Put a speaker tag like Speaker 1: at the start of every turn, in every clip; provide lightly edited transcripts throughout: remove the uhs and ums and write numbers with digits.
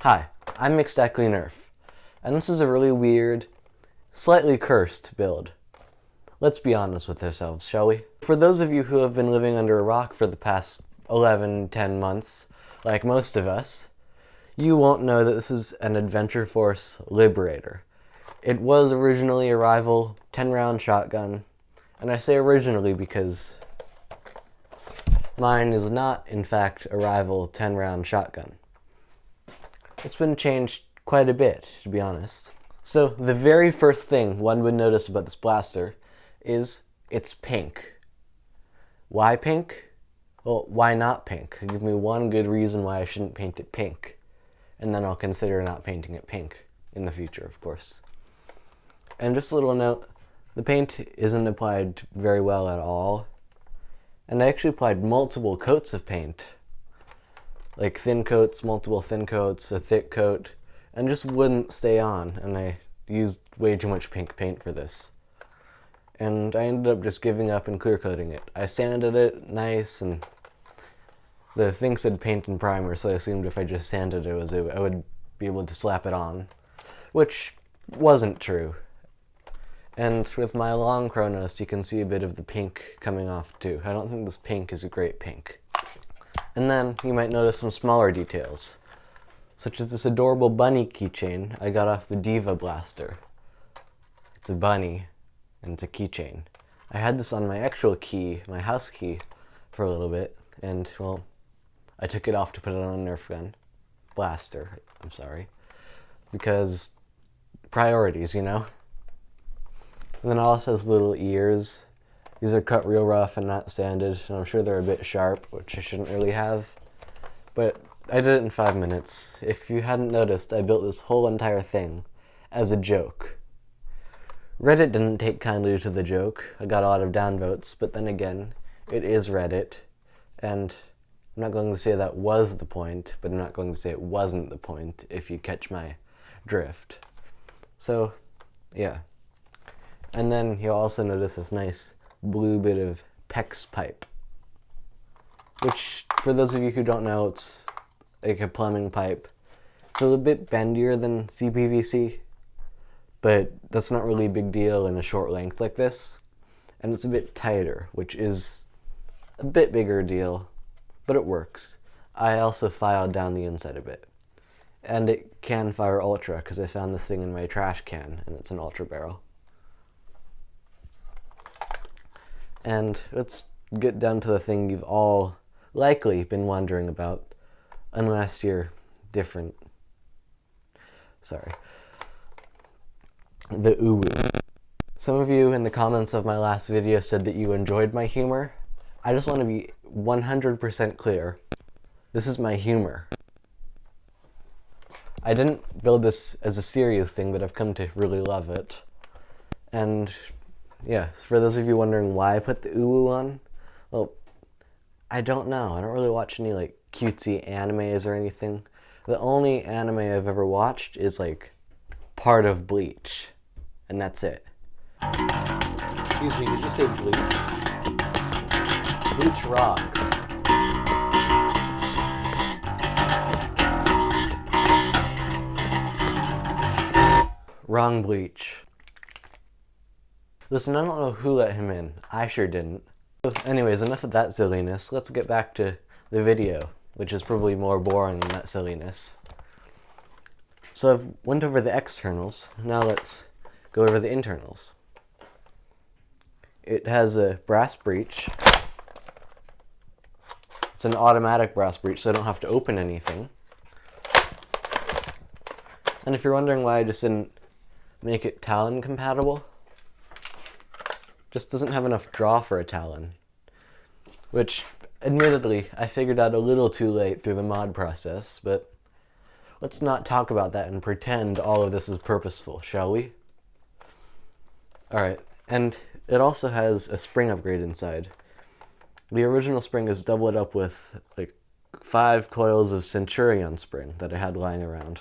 Speaker 1: Hi, I'm Baisically Nerf, and this is a really weird, slightly cursed build. Let's be honest with ourselves, shall we? For those of you who have been living under a rock for the past 10 months, like most of us, you won't know that this is an Adventure Force Liberator. It was originally a rival 10-round shotgun, and I say originally because mine is not, in fact, a rival 10-round shotgun. It's been changed quite a bit, to be honest. So the very first thing one would notice about this blaster is it's pink. Why pink? Well, why not pink? Give me one good reason why I shouldn't paint it pink, and then I'll consider not painting it pink in the future, of course. And just a little note, the paint isn't applied very well at all, and I actually applied multiple coats of paint. Like thin coats, multiple thin coats, a thick coat, and just wouldn't stay on, and I used way too much pink paint for this. And I ended up just giving up and clear coating it. I sanded it nice, and the thing said paint and primer, so I assumed if I just sanded it, I would be able to slap it on, which wasn't true. And with my long Chronos, you can see a bit of the pink coming off too. I don't think this pink is a great pink. And then you might notice some smaller details, such as this adorable bunny keychain I got off the Diva blaster. It's a bunny, and it's a keychain. I had this on my actual key, my house key, for a little bit, and, well, I took it off to put it on a Nerf gun. Blaster, I'm sorry. Because priorities, you know? And then it also has little ears. These are cut real rough and not sanded, and I'm sure they're a bit sharp, which I shouldn't really have. But I did it in 5 minutes. If you hadn't noticed, I built this whole entire thing as a joke. Reddit didn't take kindly to the joke. I got a lot of downvotes, but then again, it is Reddit, and I'm not going to say that was the point, but I'm not going to say it wasn't the point, if you catch my drift. So, yeah. And then you'll also notice this nice blue bit of PEX pipe, which, for those of you who don't know, it's like a plumbing pipe. It's a little bit bendier than CPVC, but that's not really a big deal in a short length like this. And it's a bit tighter, which is a bit bigger deal, but it works. I also filed down the inside a bit. And it can fire ultra, because I found this thing in my trash can, and it's an ultra barrel. And let's get down to the thing you've all likely been wondering about, unless you're different. Sorry. The UwU. Some of you in the comments of my last video said that you enjoyed my humor. I just want to be 100% clear. This is my humor. I didn't build this as a serious thing, but I've come to really love it. And yeah, for those of you wondering why I put the UwU on, well, I don't know. I don't really watch any like cutesy animes or anything. The only anime I've ever watched is like part of Bleach, and that's it. Excuse me, did you say Bleach? Bleach rocks. Wrong Bleach. Listen, I don't know who let him in. I sure didn't. So anyways, enough of that silliness. Let's get back to the video, which is probably more boring than that silliness. So I've went over the externals. Now let's go over the internals. It has a brass breech. It's an automatic brass breech, so I don't have to open anything. And if you're wondering why I just didn't make it Talon compatible, just doesn't have enough draw for a Talon, which admittedly I figured out a little too late through the mod process, but let's not talk about that and pretend all of this is purposeful, shall we? Alright, and it also has a spring upgrade inside. The original spring is doubled up with like 5 coils of Centurion spring that I had lying around.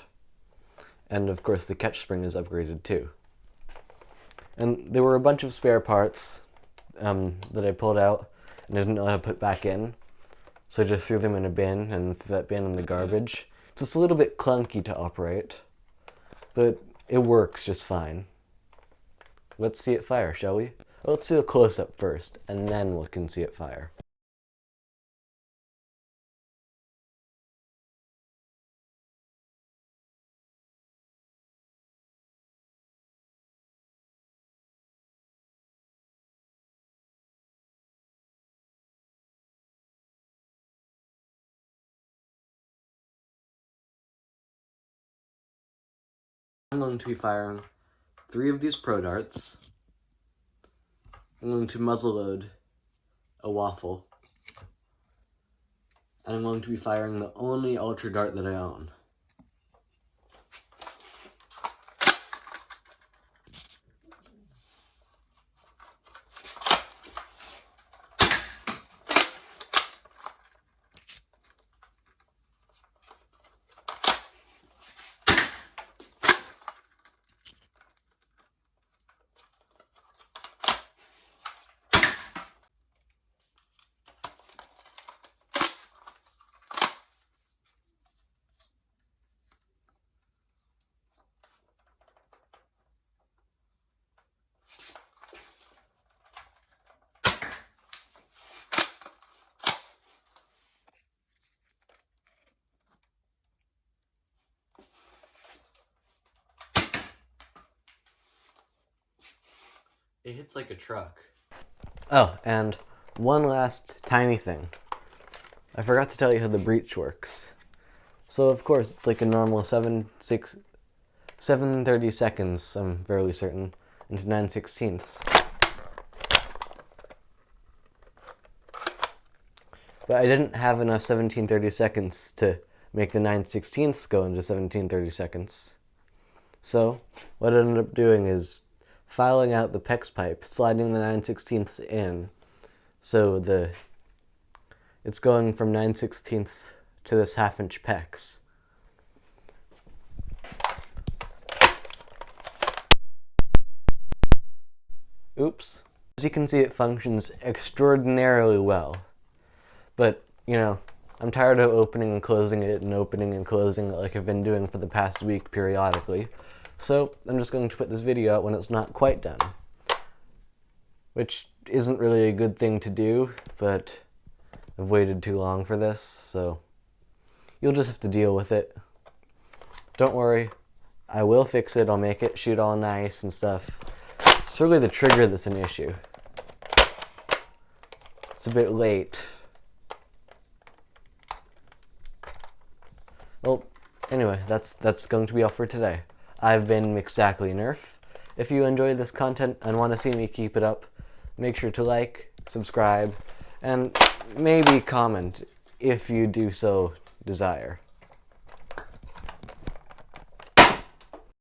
Speaker 1: And of course the catch spring is upgraded too. And there were a bunch of spare parts that I pulled out and I didn't know how to put back in. So I just threw them in a bin and threw that bin in the garbage. So it's a little bit clunky to operate, but it works just fine. Let's see it fire, shall we? Let's do a close-up first, and then we can see it fire. I'm going to be firing 3 of these pro darts. I'm going to muzzle load a waffle. And I'm going to be firing the only ultra dart that I own. It hits like a truck. Oh, and one last tiny thing. I forgot to tell you how the breach works. So of course it's like a normal 730 seconds, I'm fairly certain, into 9/16. But I didn't have enough 1730 seconds to make the 9/16 go into 1730 seconds. So what I ended up doing is filing out the PEX pipe, sliding the 9/16 in, so it's going from 9/16 to this 1/2-inch PEX. Oops. As you can see, it functions extraordinarily well. But, you know, I'm tired of opening and closing it and opening and closing it like I've been doing for the past week periodically. So I'm just going to put this video out when it's not quite done. Which isn't really a good thing to do, but I've waited too long for this, so you'll just have to deal with it. Don't worry, I will fix it, I'll make it shoot all nice and stuff. It's really the trigger that's an issue. It's a bit late. Well, anyway, that's going to be all for today. I've been Baisically Nerf. If you enjoy this content and want to see me keep it up, make sure to like, subscribe, and maybe comment if you do so desire.